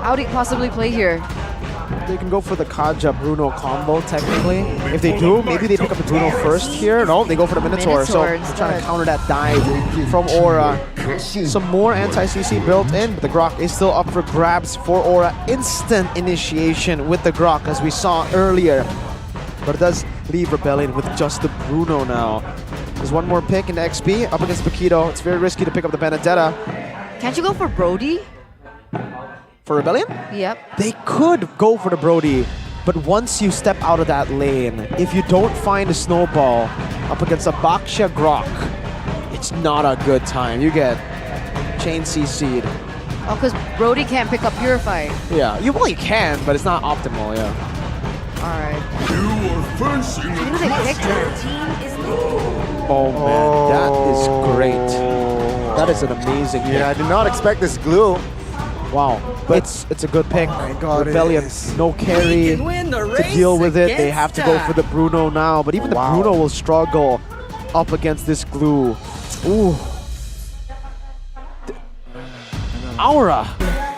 Audi possibly play here? They can go for the Kaja Bruno combo, technically. If they do, maybe they pick up the Bruno first here. No, they go for the Minotaur. So they're trying to counter that dive from Aura. Some more anti-CC built in, but the Grok is still up for grabs for Aura. Instant initiation with the Grok, as we saw earlier. But it does leave Rebellion with just the Bruno now. There's one more pick in the XP up against Paquito. It's very risky to pick up the Benedetta. Can't you go for Brody? For Rebellion? Yep. They could go for the Brody, but once you step out of that lane, if you don't find a snowball up against a Baksha Grok, it's not a good time. You get chain CC'd. Oh, because Brody can't pick up Purify. Yeah, you can, but it's not optimal, yeah. Alright. You are facing Who do they pick then? Oh man, that is great. That is an amazing pick. Yeah, I did not expect this glue. Wow, but it's a good pick. My God, Rebellion, no carry to deal with it. They have to go for the Bruno now, but even the Bruno will struggle up against this glue. Ooh. Aura.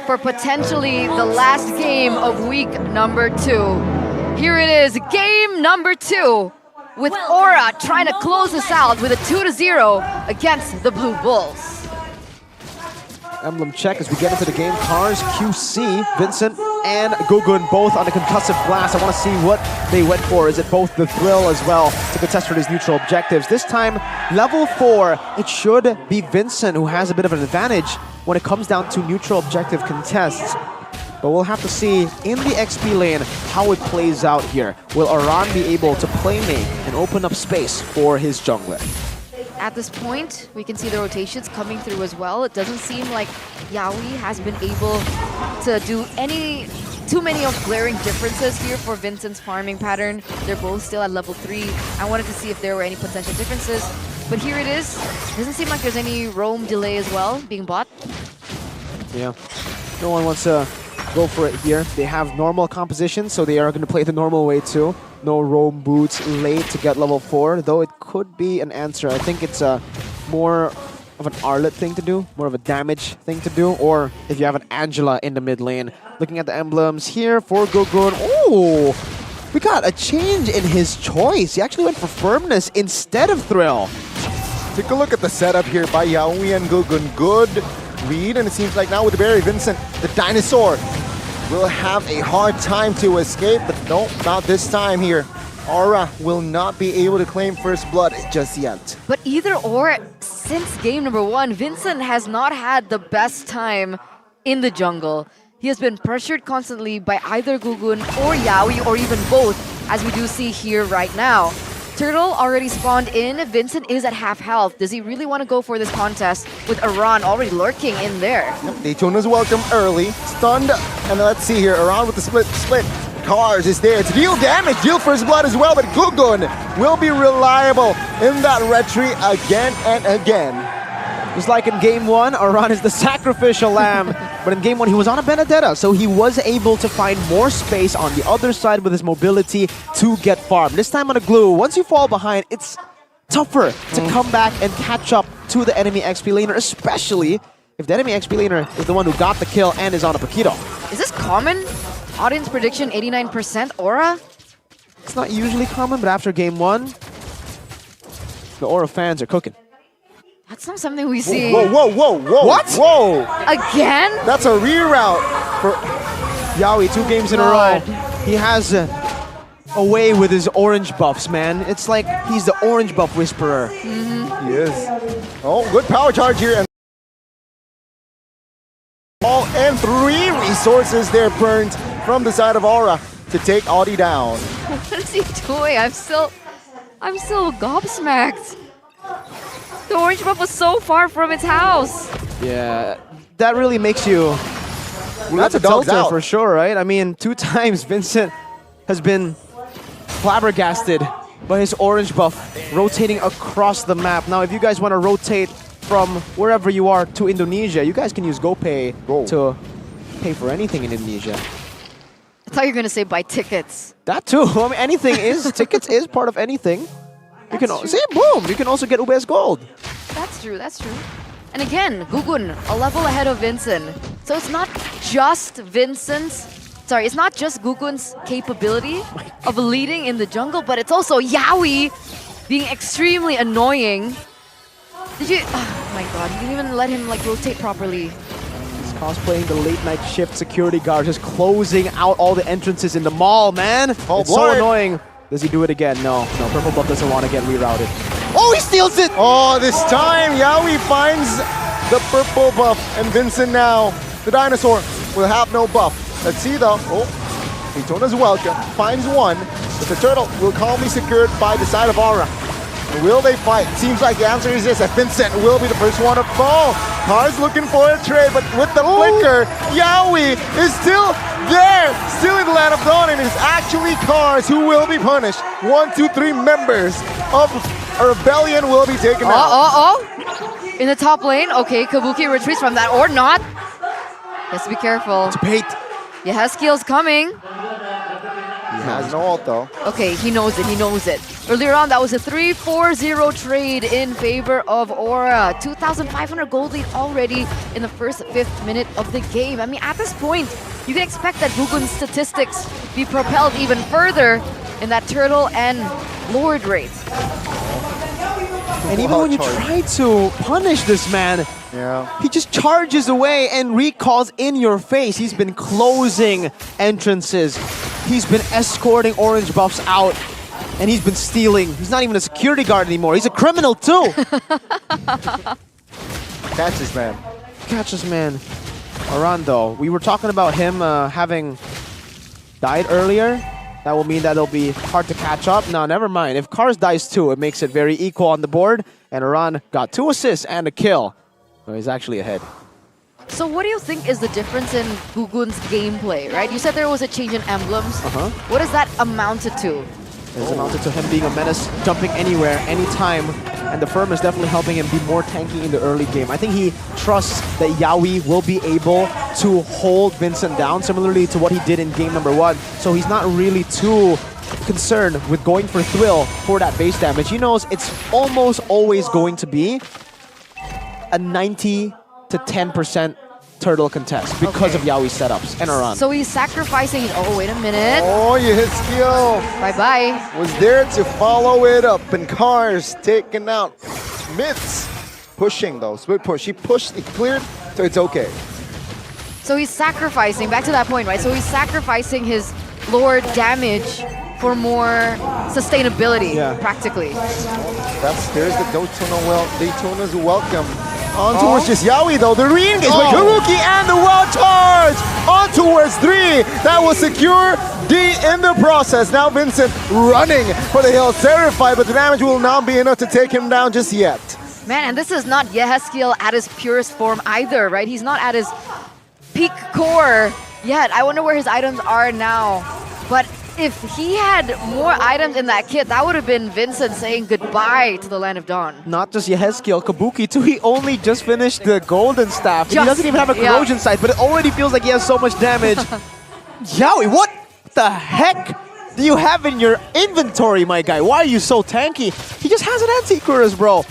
For potentially the last game of week number 2. Here it is, game number 2, with Aura trying to close this out with a 2-0 against the Blue Bulls. Emblem check as we get into the game. Cars, QC, Vincent, and Gugun both on the concussive blast. I want to see what they went for. Is it both the thrill as well to contest for these neutral objectives? This time, level 4, it should be Vincent who has a bit of an advantage when it comes down to neutral objective contests. But we'll have to see in the XP lane how it plays out here. Will Aran be able to playmate and open up space for his jungler? At this point, we can see the rotations coming through as well. It doesn't seem like Yaoi has been able to do too many of glaring differences here for Vincent's farming pattern. They're both still at level 3. I wanted to see if there were any potential differences. But here it is. Doesn't seem like there's any roam delay as well being bought. Yeah. No one wants to go for it here. They have normal composition, so they are going to play the normal way too. No roam boots late to get level 4, though it could be an answer. I think it's more of an Arlet thing to do, more of a damage thing to do, or if you have an Angela in the mid lane. Looking at the emblems here for Gugun. Oh, we got a change in his choice. He actually went for Firmness instead of Thrill. Take a look at the setup here by Yaoi and Gugun. Good read, and it seems like now with the Barry Vincent, the dinosaur will have a hard time to escape, but no, not this time here. Aura will not be able to claim first blood just yet. But either or, since game number 1, Vincent has not had the best time in the jungle. He has been pressured constantly by either Gugun or Yaoi, or even both, as we do see here right now. Turtle already spawned in. Vincent is at half health. Does he really want to go for this contest with Aran already lurking in there? Yep, Daytona's welcome early. Stunned. And let's see here. Aran with the split. Cars is there to deal damage, deal first blood as well, but Gugun will be reliable in that retry again and again. Just like in game 1, Aran is the sacrificial lamb. But in game 1, he was on a Benedetta, so he was able to find more space on the other side with his mobility to get farm. This time on a glue, once you fall behind, it's tougher to come back and catch up to the enemy XP laner, especially if the enemy XP laner is the one who got the kill and is on a Paquito. Is this common? Audience prediction 89% Aura? It's not usually common, but after game 1, the Aura fans are cooking. That's not something we see. Whoa, whoa, whoa, whoa. What? Whoa. Again? That's a reroute for Yaoi, 2 games in a row. He has a way with his orange buffs, man. It's like he's the orange buff whisperer. Mm-hmm. He is. Oh, good power charge here. And all and 3 resources there burned from the side of Aura to take Audi down. What is he doing? I'm still gobsmacked. The orange buff was so far from its house. Yeah, that really makes you... Well, that's a dog's tilter out for sure, right? I mean, 2 times Vincent has been flabbergasted by his orange buff rotating across the map. Now, if you guys want to rotate from wherever you are to Indonesia, you guys can use GoPay to pay for anything in Indonesia. I thought you were going to say buy tickets. That too. I mean, anything is... tickets is part of anything. You can say boom. You can also get UBS Gold. That's true. That's true. And again, Gugun a level ahead of Vincent. So it's not just it's not just Gugun's capability of leading in the jungle, but it's also Yaoi being extremely annoying. Did you? Oh my god, you didn't even let him like rotate properly. He's cosplaying the late night shift security guard, just closing out all the entrances in the mall, man. It's so annoying. Does he do it again? No, Purple Buff doesn't want to get rerouted. Oh, he steals it! Oh, this time Yaoi finds the purple buff, and Vincent now, the dinosaur, will have no buff. Let's see though. Oh, Daytona's welcome, finds one, but the turtle will calmly secured by the side of Aura. Will they fight? Seems like the answer is yes, and Vincent will be the first one to fall. Cars looking for a trade, but with the flicker, Yaoi is still there, still in the land of dawn, and it's actually Cars who will be punished. 1, 2, 3 members of a rebellion will be taken out. In the top lane, okay, Kabuki retreats from that, or not. He has to be careful. It's bait. Yehezkiel's coming. He has no ult though. Okay, he knows it. Earlier on, that was a 3-4-0 trade in favor of Aura. 2,500 gold lead already in the first 5th minute of the game. I mean, at this point, you can expect that Gugun's statistics be propelled even further in that turtle and Lord rate. And even when you try to punish this man, he just charges away and recalls in your face. He's been closing entrances. He's been escorting orange buffs out. And he's been stealing. He's not even a security guard anymore. He's a criminal too. Catch this man. Catch this man. Arando, we were talking about him having died earlier. That will mean that it'll be hard to catch up. No, never mind. If Cars dies too, it makes it very equal on the board. And Aran got 2 assists and a kill. So he's actually ahead. So what do you think is the difference in Gugun's gameplay, right? You said there was a change in emblems. What does that amounted to? It's amounted to him being a menace, jumping anywhere, anytime. And the firm is definitely helping him be more tanky in the early game. I think he trusts that Yaoi will be able to hold Vincent down, similarly to what he did in game number 1. So he's not really too concerned with going for Thrill for that base damage. He knows it's almost always going to be a 90 to 10% turtle contest because of Yaoi's setups and Aran. So he's sacrificing. Oh, wait a minute. Oh, Yehezkiel Bye-bye. was there to follow it up, and Cars taken out. Myths pushing though, split push. He pushed, he cleared, so it's okay. So he's sacrificing, back to that point, right? So he's sacrificing his Lord damage for more sustainability, practically. There's the Daytona's welcome. On towards just Yaoi though, the re-engage by Kabuki and the well charge! On towards 3, that will secure D in the process. Now Vincent running for the hill, terrified, but the damage will not be enough to take him down just yet. Man, and this is not Yehezkiel at his purest form either, right? He's not at his peak core yet. I wonder where his items are now. But if he had more items in that kit, that would have been Vincent saying goodbye to the Land of Dawn. Not just Yehezkiel, Kabuki too. He only just finished the golden staff. He doesn't even have a corrosion sight, but it already feels like he has so much damage. Yaoi, what the heck do you have in your inventory, my guy? Why are you so tanky? He just has an anti-Kuras, bro.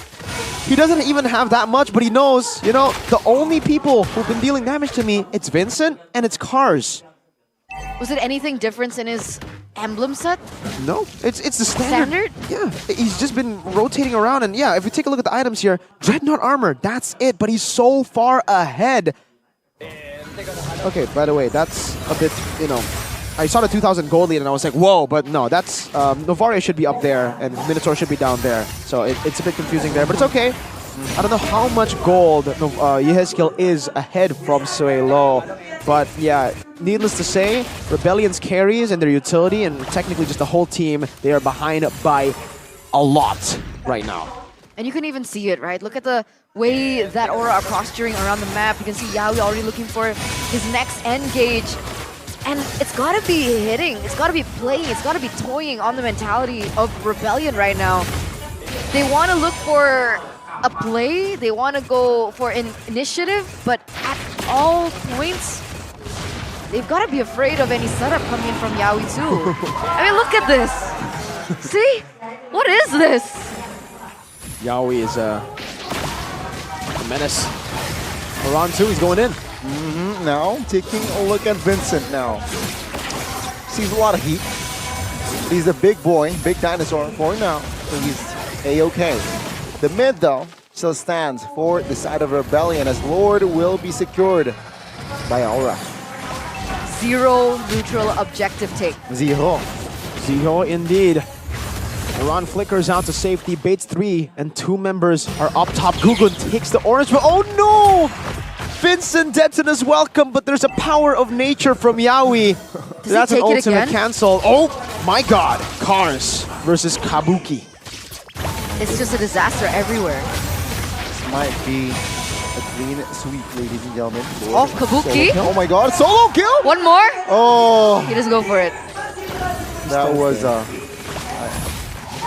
He doesn't even have that much, but he knows, you know, the only people who've been dealing damage to me, it's Vincent and it's Cars. Was it anything different in his emblem set? No, it's the standard. Yeah, he's just been rotating around, and yeah, if you take a look at the items here, Dreadnought armor, that's it, but he's so far ahead. Okay, by the way, that's a bit, you know, I saw the 2,000 gold lead and I was like, whoa, but no, that's, Novaria should be up there and Minotaur should be down there. So it's a bit confusing there, but it's okay. I don't know how much gold Yehezkiel is ahead from Suelo, but yeah, needless to say, Rebellion's carries and their utility and technically just the whole team, they are behind by a lot right now. And you can even see it, right? Look at the way that Aura are posturing around the map. You can see Yaoi already looking for his next engage. And it's got to be hitting, it's got to be playing, it's got to be toying on the mentality of Rebellion right now. They want to look for a play, they want to go for an initiative, but at all points, they've got to be afraid of any setup coming in from Yaoi too. I mean, look at this. See? What is this? Yaoi is a menace. Aran too, he's going in. now. Taking a look at Vincent now. Sees a lot of heat. He's a big boy, big dinosaur for now. So he's A-okay. The mid, though, still stands for the side of Rebellion as Lord will be secured by Aura. Zero neutral objective take. Zero. Zero indeed. Iran flickers out to safety, baits 3, and 2 members are up top. Gugun takes the orange, but oh no! Vincent Detton welcome, but there's a power of nature from Yaoi. That's an ultimate cancel. Oh my god. Cars versus Kabuki. It's just a disaster everywhere. This might be a clean sweep, ladies and gentlemen. Oh, Kabuki. Oh my god, solo kill! One more. Oh! He doesn't go for it. That was I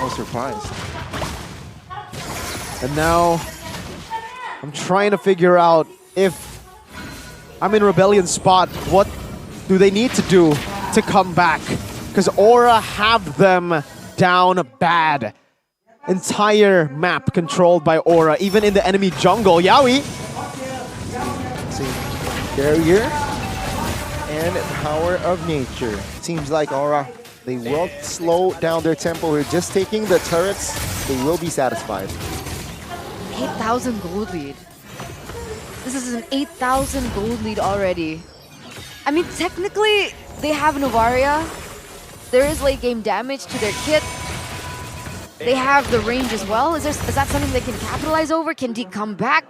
was surprised. And now I'm trying to figure out if I'm in Rebellion's spot, what do they need to do to come back? Because Aura have them down bad. Entire map controlled by Aura, even in the enemy jungle. Yaoi. See, barrier and power of nature. Seems like Aura, they will slow down their tempo. We're just taking the turrets. They will be satisfied. 8,000 gold lead. This is an 8,000 gold lead already. I mean, technically, they have Novaria. There is late game damage to their kit. They have the range as well. Is that something they can capitalize over? Can Deke come back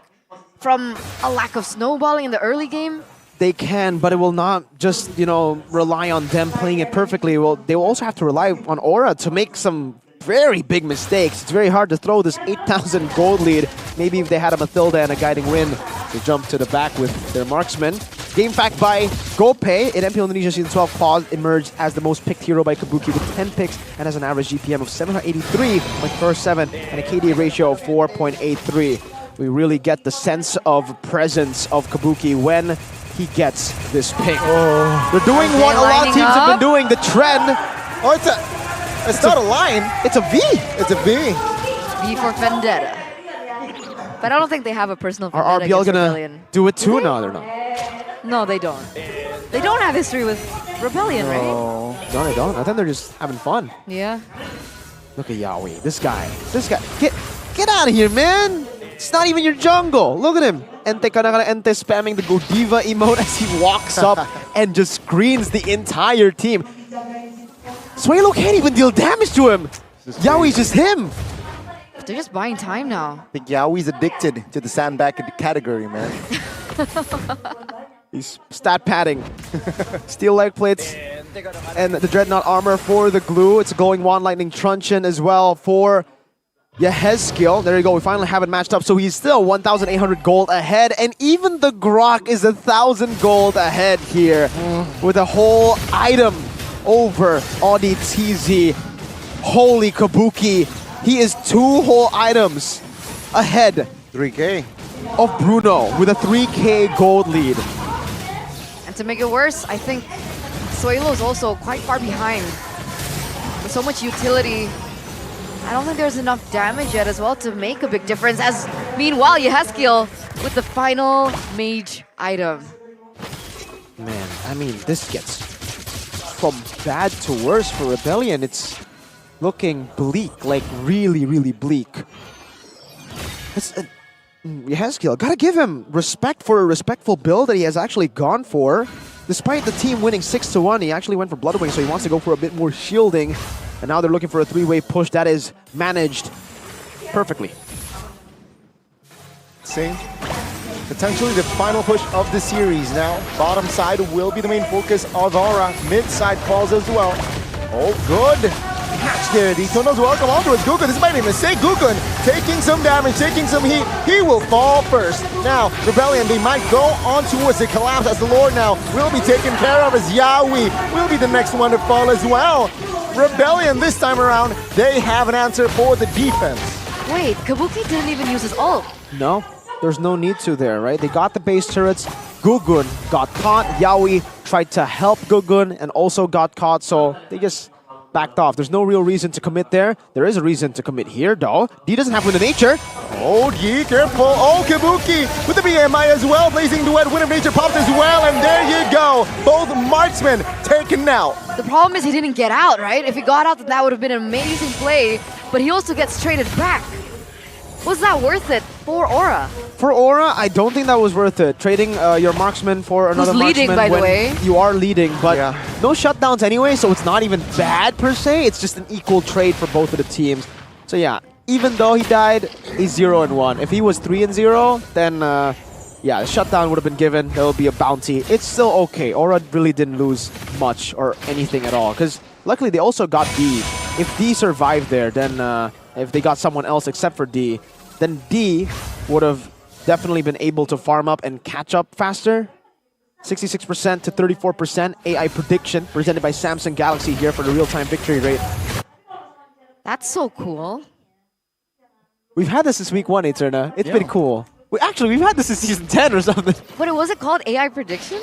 from a lack of snowballing in the early game? They can, but it will not just, you know, rely on them playing it perfectly. Well, they will also have to rely on Aura to make some very big mistakes. It's very hard to throw this 8,000 gold lead. Maybe if they had a Mathilda and a Guiding Wind to jump to the back with their marksman. Game fact by GoPay. In MPL Indonesia Season 12, Claus emerged as the most picked hero by Kabuki with 10 picks and has an average GPM of 783.47 and a KDA ratio of 4.83. We really get the sense of presence of Kabuki when he gets this pick. Oh. They're doing what a lot of teams have been doing, the trend. Oh, it's not a line. It's a V. It's a V. V for Vendetta. But I don't think they have a personal vendetta Are RBL against gonna Rebellion. do it too? No, they're not. No, they don't. They don't have history with Rebellion, right? No, they don't. I think they're just having fun. Yeah. Look at Yaoi. This guy. Get out of here, man. It's not even your jungle. Look at him. Ente ente spamming the Godiva emote as he walks up and just screens the entire team. Suelo can't even deal damage to him. Yaoi's just him. They're just buying time now. I think Yaoi's addicted to the sandbag category, man. He's stat padding. Steel leg plates and the Dreadnought armor for the glue. It's going Wand Lightning Truncheon as well for Yehezkiel. There you go. We finally have it matched up. So he's still 1,800 gold ahead. And even the Grok is 1,000 gold ahead here with a whole item over Audi TZ. Holy Kabuki. He is 2 whole items ahead 3K. of Bruno with a 3K gold lead. And to make it worse, I think Suelo is also quite far behind. With so much utility, I don't think there's enough damage yet as well to make a big difference. As meanwhile, Yehezkiel with the final mage item. Man, I mean, this gets from bad to worse for Rebellion. It's looking bleak, like really, really bleak. Yehezkiel, gotta give him respect for a respectful build that he has actually gone for. Despite the team winning 6-1, he actually went for Bloodwing, so he wants to go for a bit more shielding. And now they're looking for a 3-way push that is managed perfectly. Sing. Potentially the final push of the series now. Bottom side will be the main focus of Aura. Mid side falls as well. Oh, good. Catch there. The Eternals welcome on towards Gugun. This might be a mistake. Gugun taking some damage, taking some heat. He will fall first. Now, Rebellion, they might go on towards the collapse as the Lord now will be taken care of as Yaoi will be the next one to fall as well. Rebellion this time around, they have an answer for the defense. Wait, Kabuki didn't even use his ult. No, there's no need to there, right? They got the base turrets. Gugun got caught. Yaoi tried to help Gugun and also got caught, so they just backed off. There's no real reason to commit there. There is a reason to commit here, though. D doesn't have Wind of Nature. Oh, Yi, careful. Oh, Kabuki with the BMI as well. Blazing Duet, Wind of Nature popped as well. And there you go. Both marksmen taken out. The problem is he didn't get out, right? If he got out, that would have been an amazing play, but he also gets traded back. Was that worth it for Aura? For Aura, I don't think that was worth it. Trading your marksman for another leading, marksman by the when way. you are leading, but Yeah. no shutdowns anyway, so it's not even bad per se. It's just an equal trade for both of the teams. So yeah, even though he died, he's 0-1. If he was 3-0, then yeah, the shutdown would have been given. There would be a bounty. It's still okay. Aura really didn't lose much or anything at all, because luckily they also got D. If D survived there, then if they got someone else except for D, then D would have definitely been able to farm up and catch up faster. 66% to 34% AI prediction presented by Samsung Galaxy here for the real-time victory rate. That's so cool. We've had this since week 1, Eterna. It's been cool. We've had this in season 10 or something. But was it called AI prediction?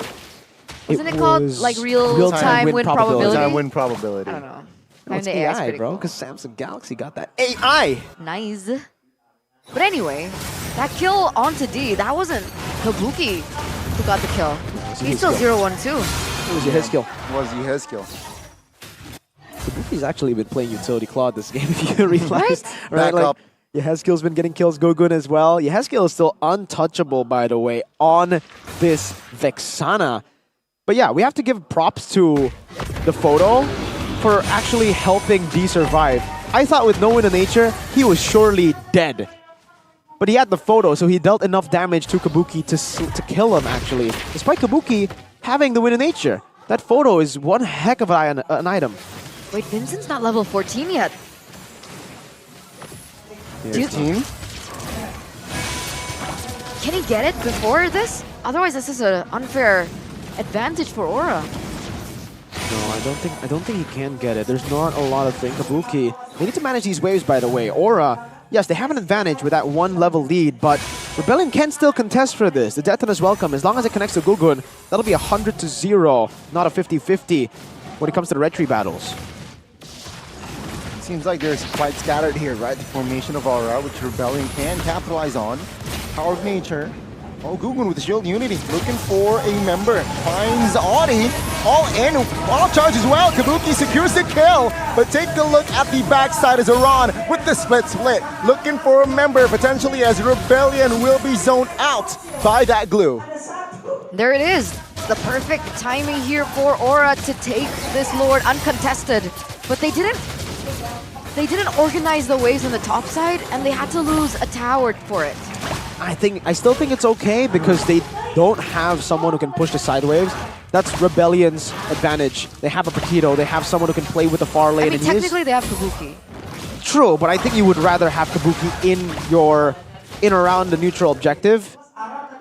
Wasn't it It called was like real-time win probability? Time win probability. I don't know. No, it's Find the AI's AI, pretty bro, cool. because Samsung Galaxy got that AI. Nice. But anyway, that kill onto D, that wasn't Kabuki who got the kill. He's his still skill. 0-1 too. It was your hit skill. Was he his skill? Kabuki's actually been playing utility Claude this game, if you realize. Back up. Yehezkiel's been getting kills, Gogun as well. Yehezkiel is still untouchable, by the way, on this Vexana. But yeah, we have to give props to the photo for actually helping D survive. I thought with no Wind of Nature, he was surely dead. But he had the photo, so he dealt enough damage to Kabuki to kill him, actually. Despite Kabuki having the Wind of Nature. That photo is one heck of an item. Wait, Vincent's not level 14 yet. 15? Can he get it before this? Otherwise, this is an unfair advantage for Aura. No, I don't think he can get it. There's not a lot of thing. Kabuki. They need to manage these waves, by the way. Aura, yes, they have an advantage with that one level lead, but Rebellion can still contest for this. The Death is welcome. As long as it connects to Gugun, that'll be 100-0, not a 50-50 when it comes to the Red Tree battles. Seems like there's quite scattered here, right? The formation of Aura, which Rebellion can capitalize on. Power of Nature. Oh, Gugun with the Shield Unity, looking for a member. Finds Audi, all in, all charge as well. Kabuki secures the kill, but take a look at the backside as Iran with the split. Looking for a member, potentially as Rebellion will be zoned out by that glue. There it is. The perfect timing here for Aura to take this Lord uncontested. But they didn't organize the waves on the top side, and they had to lose a tower for it. I still think it's okay because they don't have someone who can push the side waves. That's Rebellion's advantage. They have a Petito, they have someone who can play with the far lane. I mean, and he is technically they have Kabuki. true, but I think you would rather have Kabuki in around the neutral objective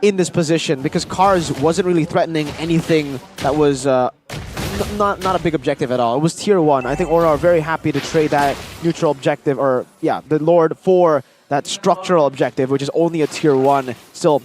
in this position because Cars wasn't really threatening anything that was not a big objective at all. It was tier 1. I think Aura are very happy to trade that neutral objective, or yeah, the Lord for that structural objective, which is only a tier 1. Still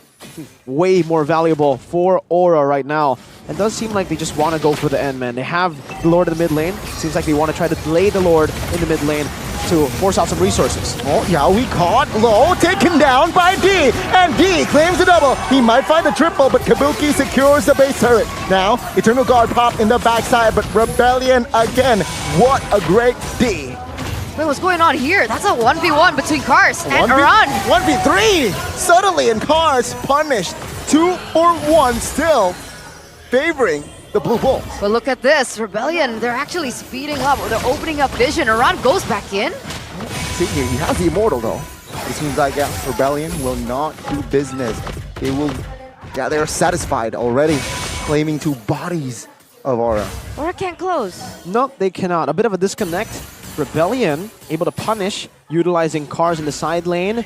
way more valuable for Aura right now. It does seem like they just want to go for the end, man. They have the Lord in the mid lane. Seems like they want to try to delay the Lord in the mid lane to force out some resources. Oh, yeah, we caught low, taken down by D, and D claims the double. He might find the triple, but Kabuki secures the base turret. Now, Eternal Guard pop in the backside, but Rebellion again. What a great D. Wait, what's going on here? That's a 1v1 between Cars and Iran. 1v3! Suddenly, and Cars punished. 2 for 1 still, favoring the Blue Bulls. But look at this. Rebellion, they're actually speeding up. They're opening up vision. Iran goes back in. See here, he has the Immortal though. It seems like Rebellion will not do business. They will, yeah, they're satisfied already, claiming 2 bodies of Aura. Aura can't close. No, they cannot. A bit of a disconnect. Rebellion able to punish, utilizing Cars in the side lane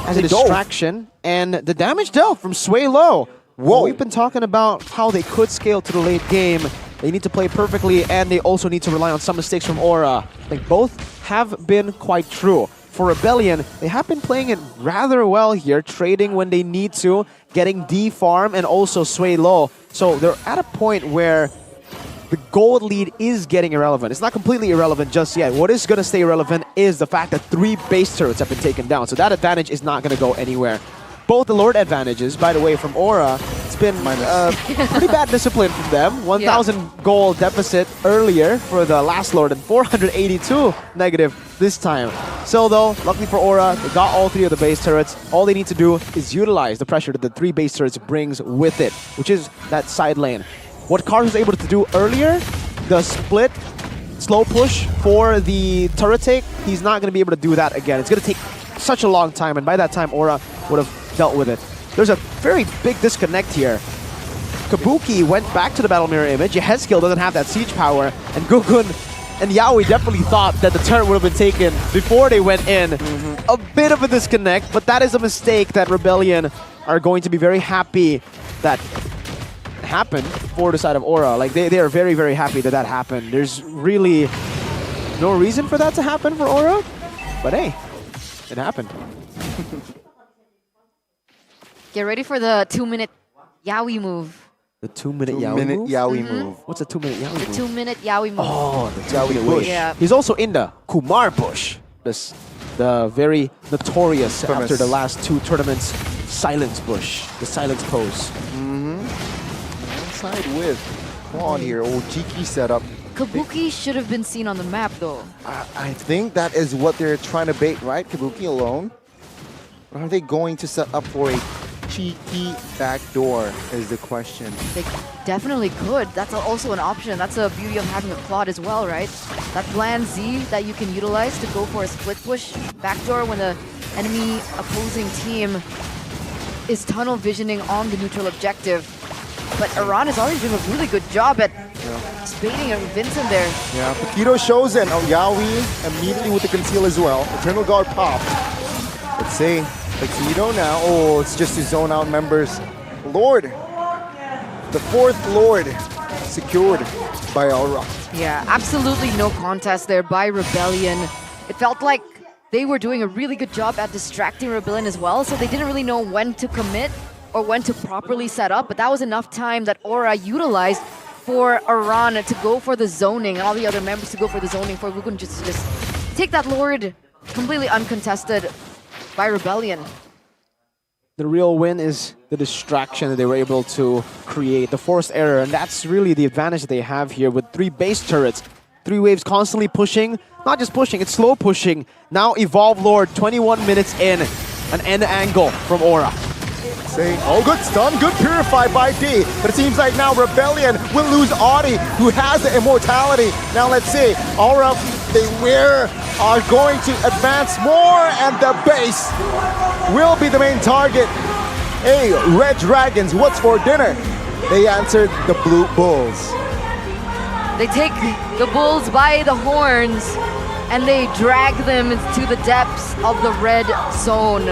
as a distraction. And the damage dealt from Sway Low. Whoa. We've been talking about how they could scale to the late game. They need to play perfectly, and they also need to rely on some mistakes from Aura. I think both have been quite true. For Rebellion, they have been playing it rather well here, trading when they need to, getting D farm and also Sway Low. So they're at a point where the gold lead is getting irrelevant. It's not completely irrelevant just yet. What is going to stay relevant is the fact that 3 base turrets have been taken down. So that advantage is not going to go anywhere. Both the Lord advantages, by the way, from Aura, it's been pretty bad discipline from them. 1,000 gold deficit earlier for the last Lord and 482 negative this time. So though, luckily for Aura, they got all 3 of the base turrets. All they need to do is utilize the pressure that the 3 base turrets brings with it, which is that side lane. What Cars was able to do earlier, the split, slow push for the turret take, he's not going to be able to do that again. It's going to take such a long time, and by that time, Aura would have dealt with it. There's a very big disconnect here. Kabuki went back to the Battle Mirror image. Yehezkiel doesn't have that siege power, and Gugun and Yaoi definitely thought that the turret would have been taken before they went in. A bit of a disconnect, but that is a mistake that Rebellion are going to be very happy that happened for the side of Aura. Like they are very, very happy that that happened. There's really no reason for that to happen for Aura, but hey, it happened. Get ready for the 2-minute Yaoi move. The 2-minute Yaoi move? What's a 2-minute Yaoi move? The 2-minute Yaoi move. Oh, the Yaoi bush. Yeah. He's also in the Kumar bush. The very notorious after the last 2 tournaments silence bush, the silence pose. Side with Quad here, old cheeky setup. Kabuki should have been seen on the map though. I think that is what they're trying to bait, right? Kabuki alone. Or are they going to set up for a cheeky backdoor is the question. They definitely could. That's also an option. That's the beauty of having a Claude as well, right? That plan Z that you can utilize to go for a split push backdoor when the enemy opposing team is tunnel visioning on the neutral objective. But Iran is already doing a really good job at baiting Vincent there. Yeah, Paquito shows in. Oh, Yaoi immediately with the conceal as well. Eternal Guard popped. Let's see. Paquito now. Oh, it's just his zone out members. Lord. The 4th Lord secured by Aura. Yeah, absolutely no contest there by Rebellion. It felt like they were doing a really good job at distracting Rebellion as well, so they didn't really know when to commit or when to properly set up, but that was enough time that Aura utilized for Iran to go for the zoning and all the other members to go for the zoning for Gugun just to take that Lord completely uncontested by Rebellion. The real win is the distraction that they were able to create, the forced error, and that's really the advantage that they have here with 3 base turrets. 3 waves constantly pushing, not just pushing, it's slow pushing. Now Evolve Lord, 21 minutes in, an end angle from Aura. Oh, good stun, good purified by D. But it seems like now Rebellion will lose Audi, who has the immortality. Now let's see. Aura, they are going to advance more, and the base will be the main target. Hey, Red Dragons, what's for dinner? They answered the Blue Bulls. They take the Bulls by the horns and they drag them into the depths of the red zone.